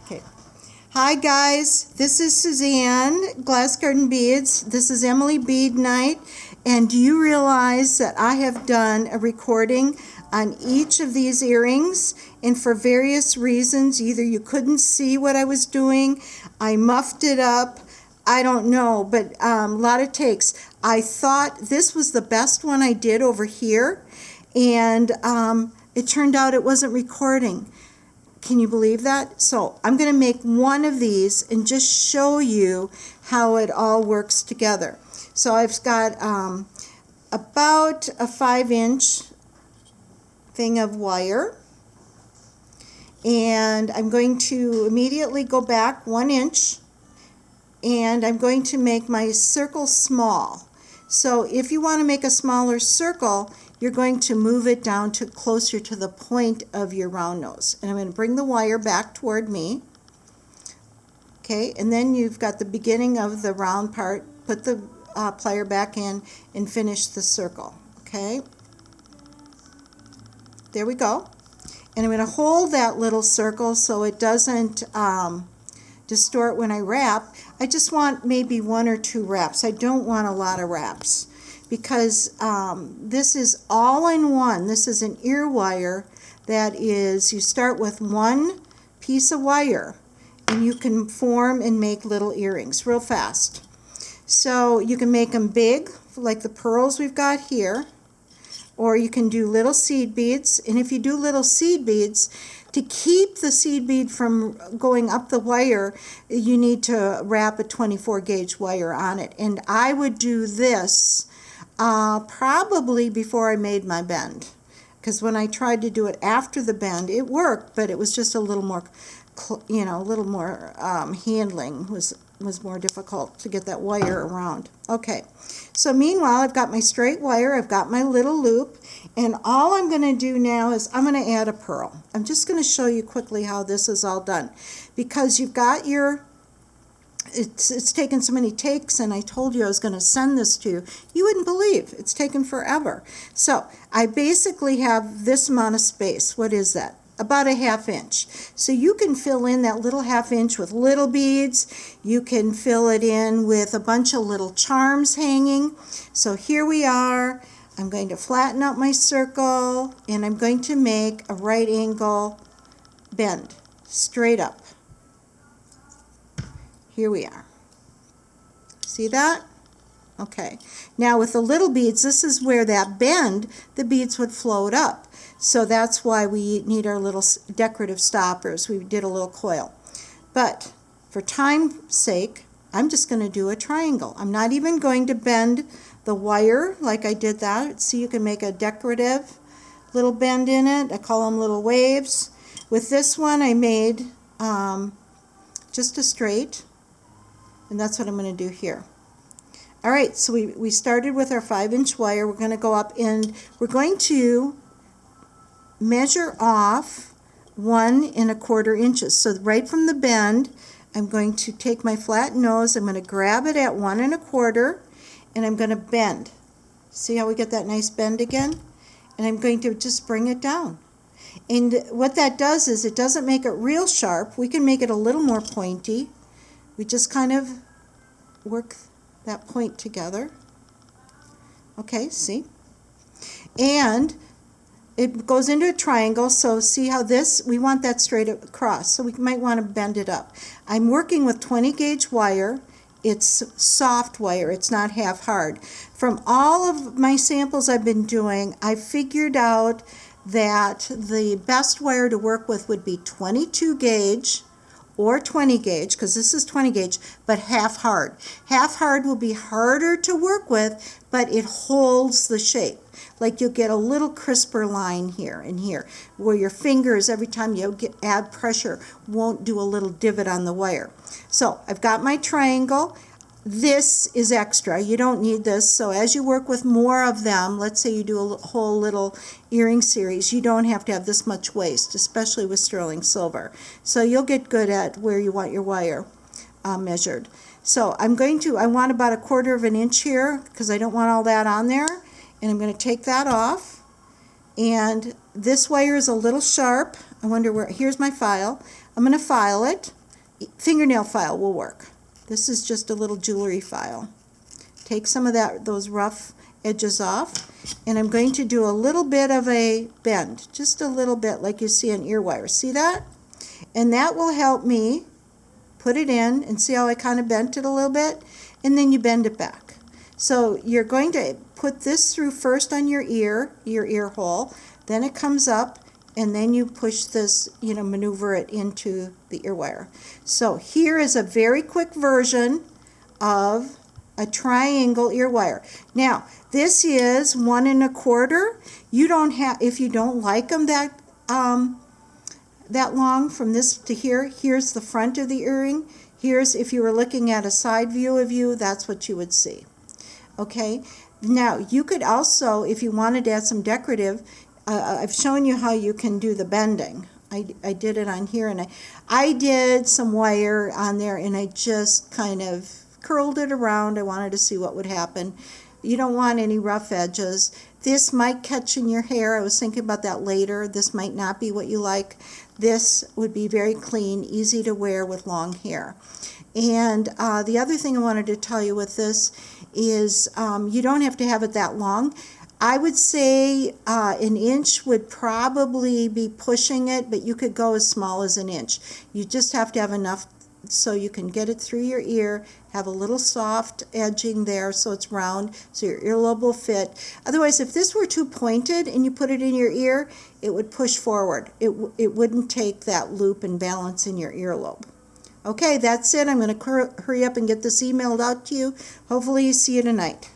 Okay. Hi guys, this is Suzanne, Glass Garden Beads. This is Emily Bead Night, and do you realize that I have done a recording on each of these earrings, and for various reasons, either you couldn't see what I was doing, I muffed it up, I don't know, but a lot of takes. I thought this was the best one I did over here, and it turned out it wasn't recording. Can you believe that? So I'm going to make one of these and just show you how it all works together. So I've got about a 5-inch thing of wire, and I'm going to immediately go back 1 inch, and I'm going to make my circle small. So if you want to make a smaller circle, you're going to move it down to closer to the point of your round nose. And I'm going to bring the wire back toward me. Okay, and then you've got the beginning of the round part. Put the plier back in and finish the circle. Okay, there we go. And I'm going to hold that little circle so it doesn't distort when I wrap. I just want maybe 1 or 2 wraps. I don't want a lot of wraps, because this is all in one. This is an ear wire that is, you start with one piece of wire and you can form and make little earrings real fast. So you can make them big, like the pearls we've got here, or you can do little seed beads. And if you do little seed beads, to keep the seed bead from going up the wire, you need to wrap a 24 gauge wire on it. And I would do this probably before I made my bend, because when I tried to do it after the bend, it worked, but it was just a little more, a little more handling was more difficult to get that wire around. Okay, so meanwhile I've got my straight wire, I've got my little loop, and all I'm going to do now is I'm going to add a pearl. I'm just going to show you quickly how this is all done, because you've got your, it's taken so many takes, and I told you I was going to send this to you. You wouldn't believe it's taken forever. So I basically have this amount of space. What is that? About a 1/2 inch. So you can fill in that little 1/2 inch with little beads. You can fill it in with a bunch of little charms hanging. So here we are. I'm going to flatten out my circle, and I'm going to make a right angle bend straight up. Here we are. See that? Okay. Now with the little beads, this is where that bend, the beads would float up. So that's why we need our little decorative stoppers. We did a little coil. But for time's sake, I'm just going to do a triangle. I'm not even going to bend the wire like I did that. See, you can make a decorative little bend in it. I call them little waves. With this one, I made just a straight. And that's what I'm going to do here. All right, so we started with our 5-inch wire. We're going to go up, and we're going to measure off 1 1/4 inches. So right from the bend, I'm going to take my flat nose, I'm going to grab it at 1 1/4, and I'm going to bend. See how we get that nice bend again? And I'm going to just bring it down. And what that does is it doesn't make it real sharp. We can make it a little more pointy. We just kind of work that point together. Okay, see? And it goes into a triangle, so see how this, we want that straight across, so we might want to bend it up. I'm working with 20 gauge wire. It's soft wire, it's not half hard. From all of my samples I've been doing, I figured out that the best wire to work with would be 22 gauge or 20 gauge, because this is 20 gauge, but half hard. Half hard will be harder to work with, but it holds the shape. Like you'll get a little crisper line here and here, where your fingers, every time you add pressure, won't do a little divot on the wire. So I've got my triangle. This is extra. You don't need this. So as you work with more of them, let's say you do a whole little earring series, you don't have to have this much waste, especially with sterling silver. So you'll get good at where you want your wire measured. So I want about 1/4 inch here, because I don't want all that on there. And I'm going to take that off. And this wire is a little sharp. I wonder where, here's my file. I'm going to file it. Fingernail file will work. This is just a little jewelry file. Take some of those rough edges off, and I'm going to do a little bit of a bend, just a little bit like you see on Earwire. See that? And that will help me put it in, and see how I kind of bent it a little bit, and then you bend it back. So you're going to put this through first on your ear hole, then it comes up, and then you push this, maneuver it into the ear wire. So here is a very quick version of a triangle ear wire. Now, this is 1 1/4. You don't have, if you don't like them that long from this to here, here's the front of the earring. Here's, if you were looking at a side view of you, that's what you would see. Okay, now you could also, if you wanted to add some decorative, I've shown you how you can do the bending. I did it on here, and I did some wire on there, and I just kind of curled it around. I wanted to see what would happen. You don't want any rough edges. This might catch in your hair. I was thinking about that later. This might not be what you like. This would be very clean, easy to wear with long hair. And the other thing I wanted to tell you with this is you don't have to have it that long. I would say 1 inch would probably be pushing it, but you could go as small as 1 inch. You just have to have enough so you can get it through your ear, have a little soft edging there so it's round, so your earlobe will fit. Otherwise, if this were too pointed and you put it in your ear, it would push forward. It wouldn't take that loop and balance in your earlobe. Okay, that's it. I'm going to hurry up and get this emailed out to you. Hopefully you see you tonight.